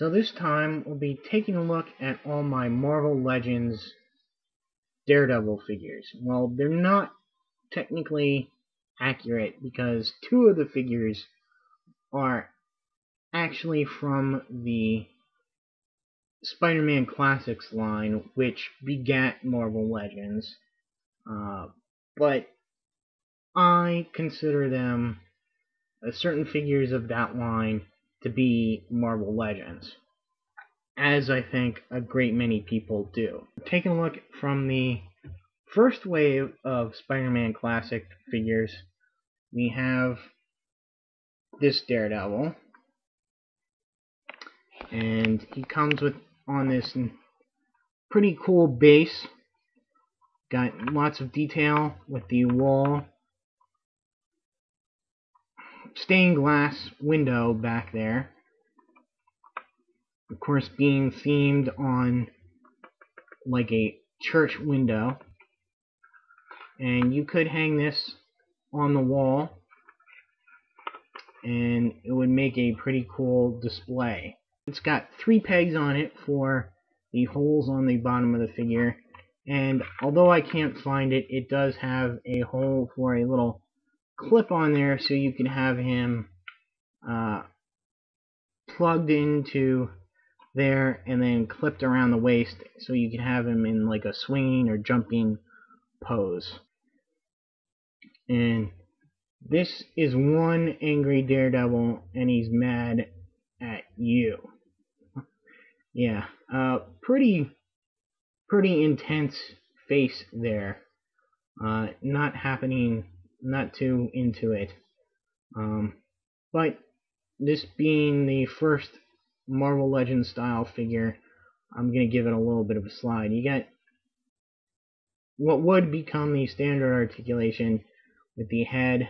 So this time we'll be taking a look at all my Marvel Legends Daredevil figures. Well, they're not technically accurate because two of the figures are actually from the Spider-Man Classics line, which begat Marvel Legends. But I consider them certain figures of that line to be Marvel Legends, as I think a great many people do. Taking a look from the first wave of Spider-Man Classic figures, we have this Daredevil, and he comes on this pretty cool base. Got lots of detail with the wall, stained glass window back there. Of course, being themed on like a church window. And you could hang this on the wall and it would make a pretty cool display. It's got 3 pegs on it for the holes on the bottom of the figure, and although I can't find it, it does have a hole for a little clip on there so you can have him plugged into there and then clipped around the waist so you can have him in like a swinging or jumping pose. And this is one angry Daredevil and he's mad at you. Yeah, pretty intense face there. Not too into it. But this being the first Marvel Legends style figure, I'm going to give it a little bit of a slide. You got what would become the standard articulation with the head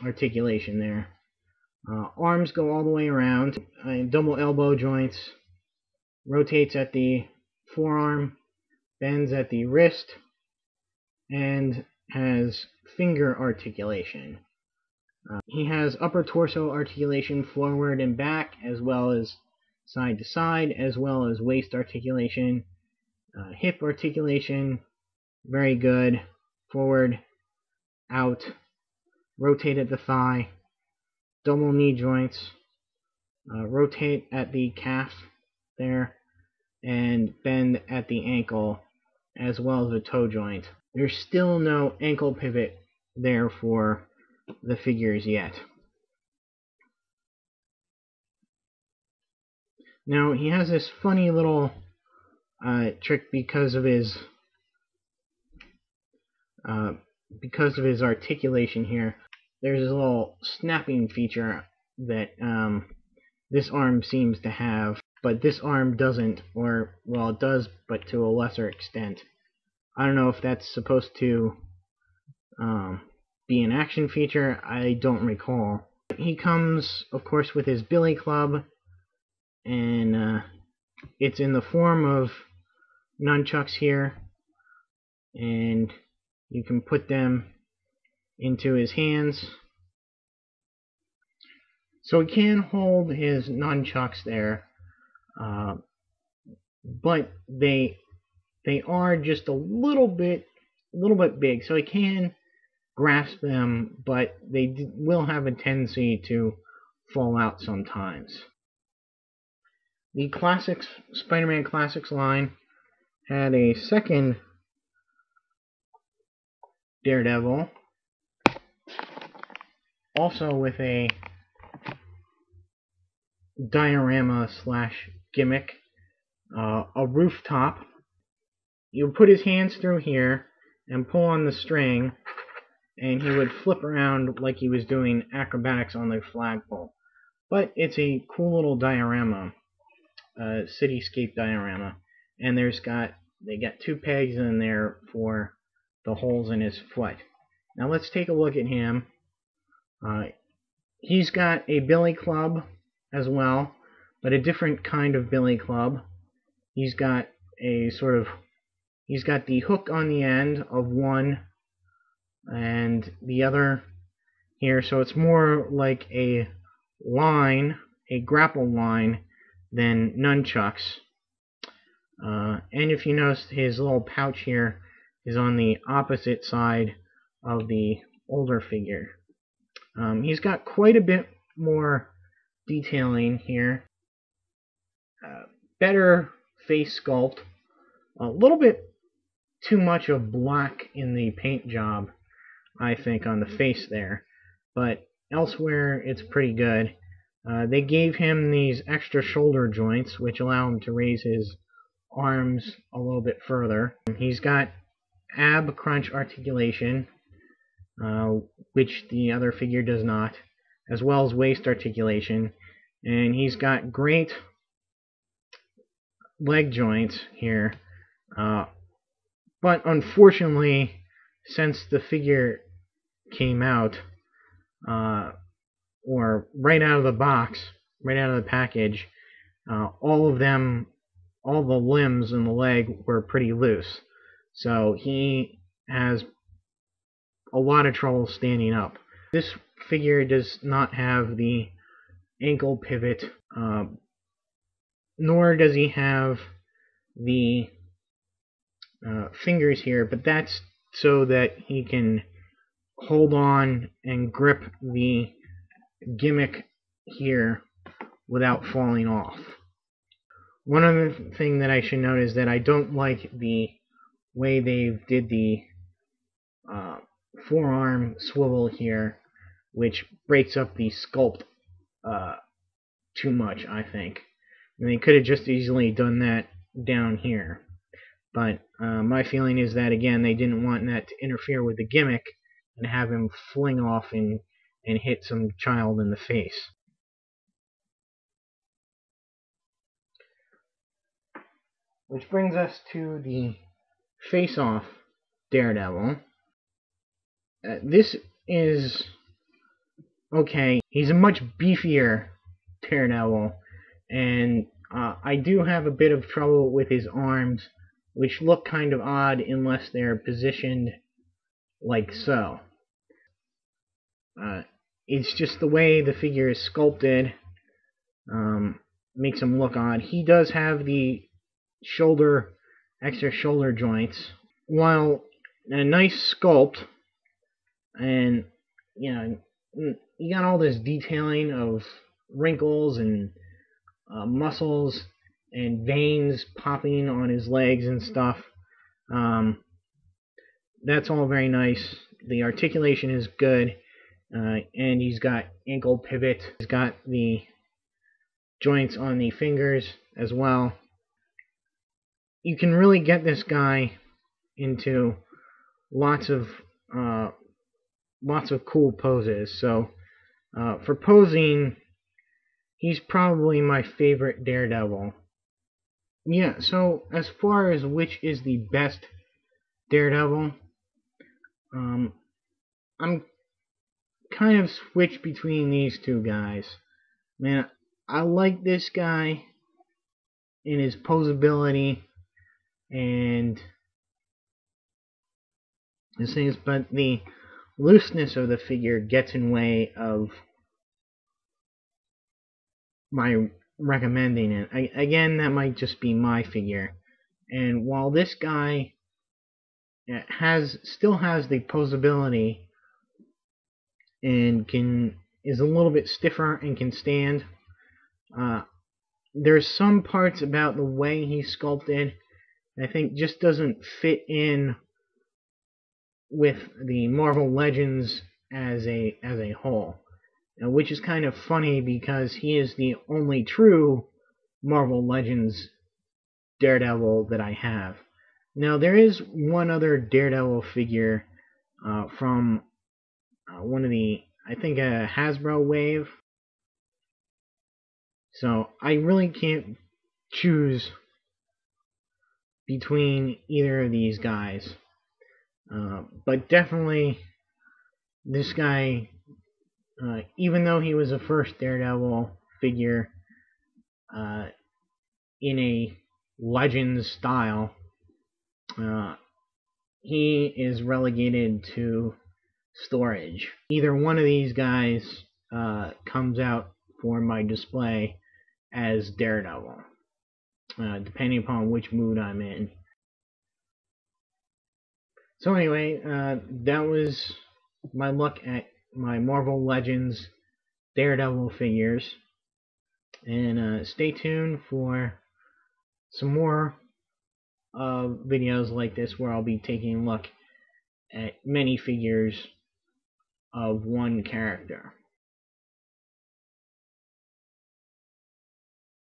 articulation there. Arms go all the way around, double elbow joints, rotates at the forearm, bends at the wrist, and has finger articulation. He has upper torso articulation forward and back, as well as side to side, as well as waist articulation, hip articulation, very good, forward, out, rotate at the thigh, double knee joints, rotate at the calf there, and bend at the ankle, as well as the toe joint. There's still no ankle pivot there for the figures yet. Now he has this funny little trick because of his articulation here. There's this little snapping feature that this arm seems to have, but this arm doesn't, or well, it does, but to a lesser extent. I don't know if that's supposed to be an action feature. I don't recall. He comes, of course, with his billy club, and it's in the form of nunchucks here, and you can put them into his hands. So he can hold his nunchucks there, but they are just a little bit big, so he can grasp them, but they will have a tendency to fall out sometimes. The Classics, Spider-Man Classics line had a second Daredevil, also with a diorama slash gimmick, a rooftop. You put his hands through here and pull on the string, and he would flip around like he was doing acrobatics on the flagpole. But it's a cool little diorama, cityscape diorama, and they got 2 pegs in there for the holes in his foot. Now let's take a look at him. He's got a billy club as well, but a different kind of billy club. He's got the hook on the end of one and the other here, so it's more like a line, a grapple line, than nunchucks. And if you notice, his little pouch here is on the opposite side of the older figure. He's got quite a bit more detailing here. Better face sculpt. A little bit too much of black in the paint job, I think, on the face there. But elsewhere, it's pretty good. They gave him these extra shoulder joints, which allow him to raise his arms a little bit further. He's got ab crunch articulation, which the other figure does not, as well as waist articulation. And he's got great leg joints here. But unfortunately, since the figure came out, or right out of the box, right out of the package, all the limbs and the leg were pretty loose. So he has a lot of trouble standing up. This figure does not have the ankle pivot, nor does he have the fingers here, but that's so that he can hold on and grip the gimmick here without falling off. One other thing that I should note is that I don't like the way they did the forearm swivel here, which breaks up the sculpt too much, I think. And they could have just easily done that down here. But my feeling is that, again, they didn't want that to interfere with the gimmick and have him fling off and hit some child in the face. Which brings us to the face-off Daredevil. This is okay. He's a much beefier Daredevil, and I do have a bit of trouble with his arms, which look kind of odd unless they're positioned like so. It's just the way the figure is sculpted makes him look odd. He does have the extra shoulder joints, while a nice sculpt, and you got all this detailing of wrinkles and muscles and veins popping on his legs and stuff. That's all very nice. The articulation is good, and he's got ankle pivot. He's got the joints on the fingers as well. You can really get this guy into lots of cool poses. So for posing, he's probably my favorite Daredevil. Yeah, so as far as which is the best Daredevil, I'm kind of switched between these two guys. Man, I like this guy in his posability and his things, but the looseness of the figure gets in way of my recommending it. Again, that might just be my figure. And while this guy still has the posability and is a little bit stiffer and can stand, there's some parts about the way he's sculpted I think just doesn't fit in with the Marvel Legends as a whole. Which is kind of funny because he is the only true Marvel Legends Daredevil that I have. Now, there is one other Daredevil figure from one of the, I think, a Hasbro wave. So I really can't choose between either of these guys. But definitely, this guy, even though he was a first Daredevil figure in a Legends style, he is relegated to storage. Either one of these guys comes out for my display, as Daredevil, depending upon which mood I'm in. So anyway, that was my look at my Marvel Legends Daredevil figures. And stay tuned for some more videos like this where I'll be taking a look at many figures of one character.